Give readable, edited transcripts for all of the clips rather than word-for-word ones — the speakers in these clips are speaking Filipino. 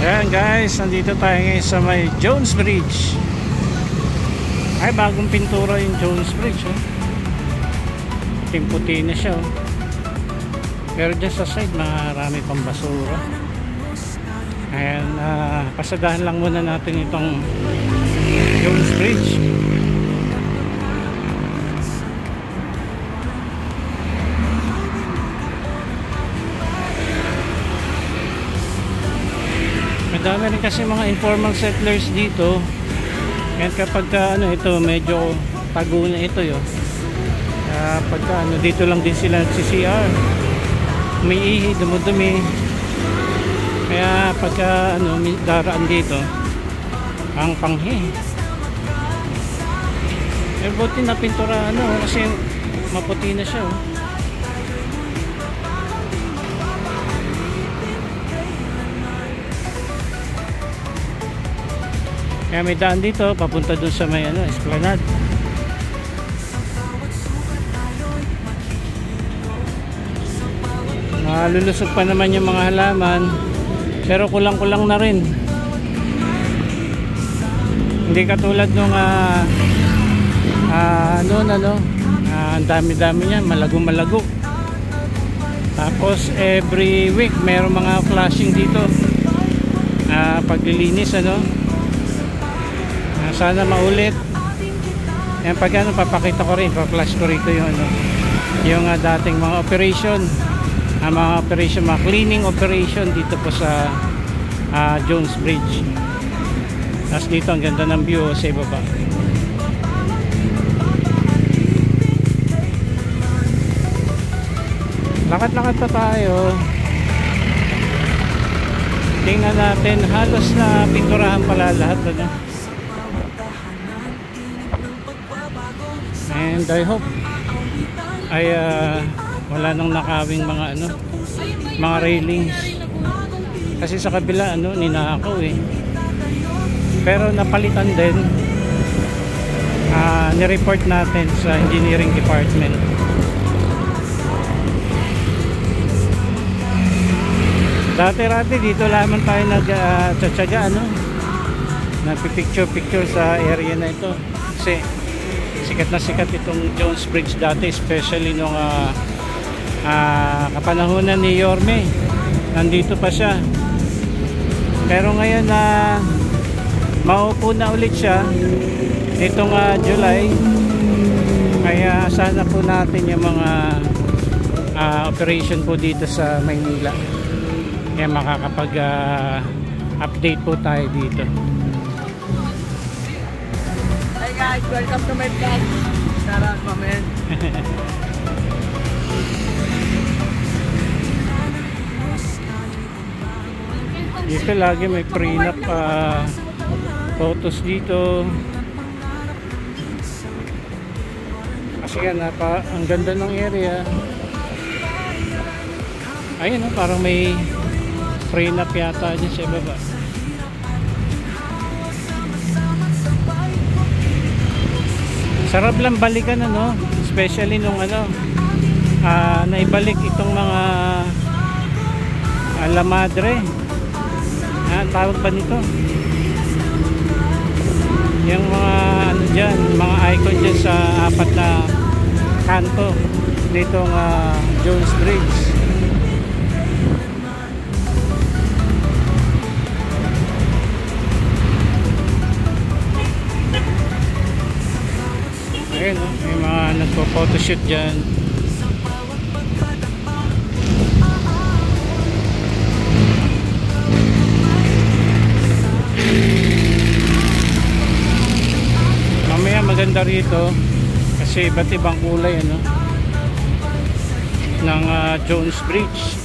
Ayan guys, nandito tayo ngayon sa may Jones Bridge. Ay, bagong pintura yung Jones Bridge, oh. Puting-puti na siya, oh. Pero dyan sa side marami pang basura. Ayan, pasadahan lang muna natin itong Jones Bridge. Madami rin kasi mga informal settlers dito. And kapag ito medyo tago na ito, yo. Pagka dito lang din sila nagsi-CR. Umiihi, dumudumi. Kaya pagka daraan dito, ang panghi. Eh buti na pintura kasi maputi na siya, oh. Kaya may daan dito papunta dun sa may esplanade. Malulusog pa naman yung mga halaman, pero kulang-kulang na rin. Hindi katulad nung ang dami-dami niya, malago-malago. Tapos every week mayroong mga flashing dito. Paglilinis sana maulit. Yan, pag papakita ko rin, pa-flash ko rito yung yung dating mga operation, mga cleaning operation dito po sa Jones Bridge. Tapos dito ang ganda ng view sa ibaba. Lakad-lakad pa tayo. Tingnan natin, halos na pinturahan pala lahat, And I hope ay wala nang nakawing mga railings. Kasi sa kabila ninakaw eh. Pero napalitan din. Ni-report natin sa engineering department. Dati dito lamang tayo nagtsatsaga nagpipicture sa area na ito. Kasi sikat na sikat itong Jones Bridge dati, especially nung kapanahunan ni Yorme. Nandito pa siya. Pero ngayon maupo na ulit siya itong July. Kaya sana po natin yung mga operation po dito sa Maynila. Kaya makakapag update po tayo dito. Hi guys, welcome to my vlog. Shout out, my man. Dito lagi may prenup photos dito. Kasi ang ganda ng area. Ayun, parang may prenup yata dyan sa ibaba. Sarap lang balikan especially nung naibalik itong mga La Madre. Tawag ba nito? Yung mga dyan, mga icon dyan sa apat na kanto nitong Jones Bridge. Ayun, may mga nagpo-photoshoot dyan. Mamaya maganda rito kasi iba't ibang kulay ng Jones Bridge.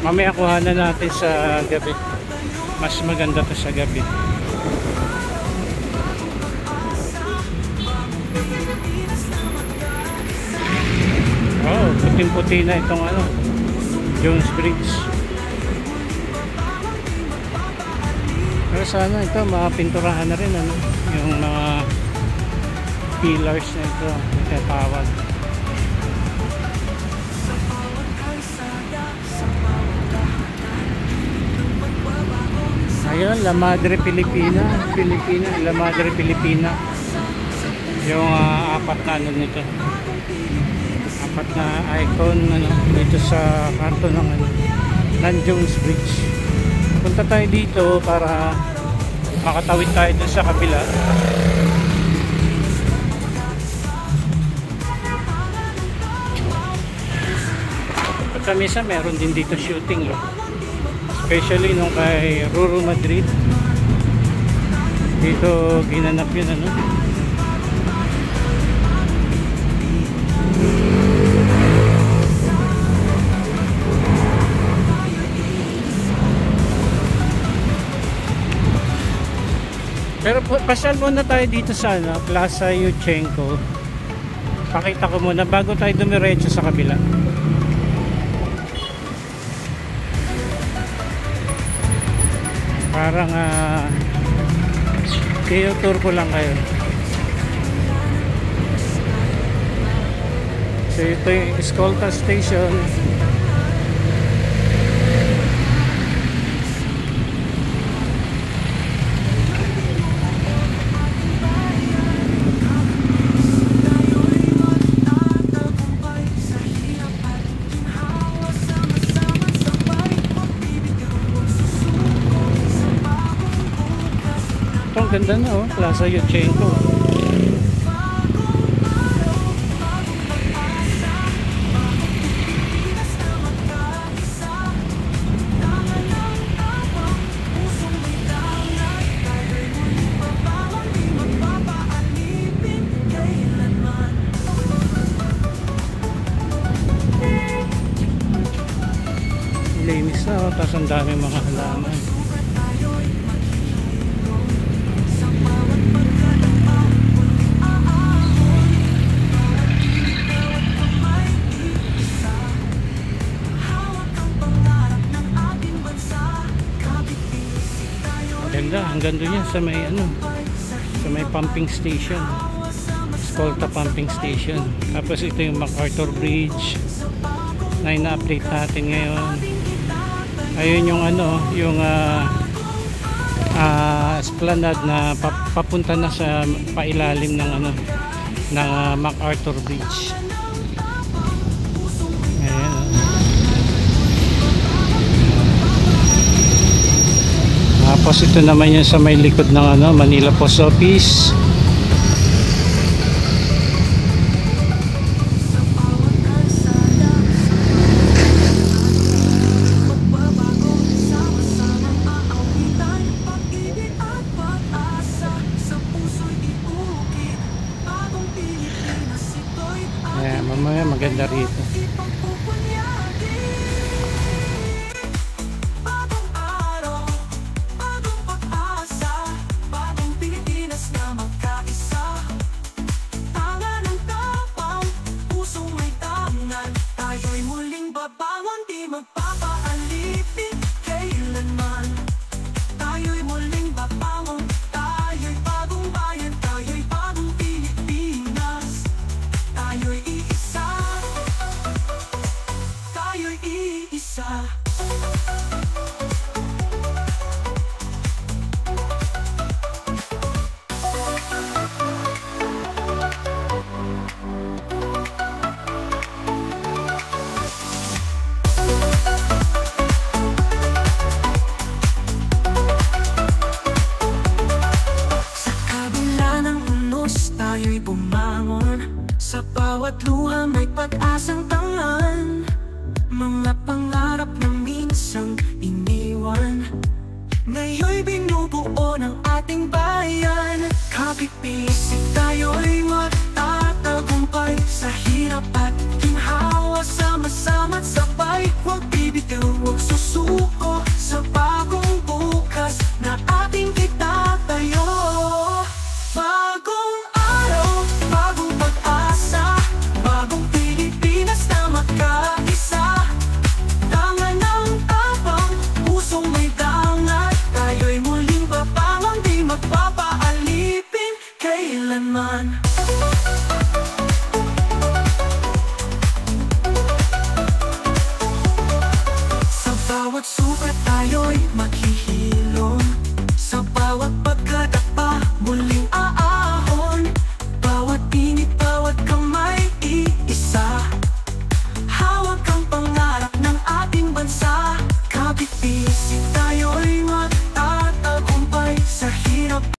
Mamaya kuhanan natin sa gabi. Mas maganda to sa gabi. Oh, puting-puti na itong Jones Bridge. Pero sana ito mapinturahan na rin yung mga pillars na ito, natawag. La Madre Pilipina, La Madre Pilipina. Yung apat na ano nito. Apat na icon ano dito sa kanto ng ano, ng Jones Bridge. Punta tayo dito para makatawid tayo dun sa kabila. Pagkamisa meron din dito shooting especially nung kay Ruru Madrid dito ginanap yun ano. Pero pasyal muna tayo dito sa ano, Plaza Yushchenko. Pakita ko muna bago tayo dumiretso sa kabila. Parang tour ko lang kayo. So ito yung Escolta Station. Ganda na oh, Plaza Yushchenko. Linis na oh, tapos ang daming mga halaman. Hanggang doon yan sa may ano, sa may pumping station, Escolta pumping station. Tapos ito yung MacArthur Bridge na ina-update natin ngayon. Ayun yung ano, yung esplanade na papunta na sa pailalim ng ano, ng MacArthur Bridge. Tapos ito naman yung sa may likod ng ano, Manila Post Office. Ayan, mamaya maganda rito. Sa bawat luha may pag-asang tangan, mga pangarap na minsang iniwan, ngayon'y binubuo ng ating bayan. Kapit-pisik tayo'y magtatagumpay sa hirap at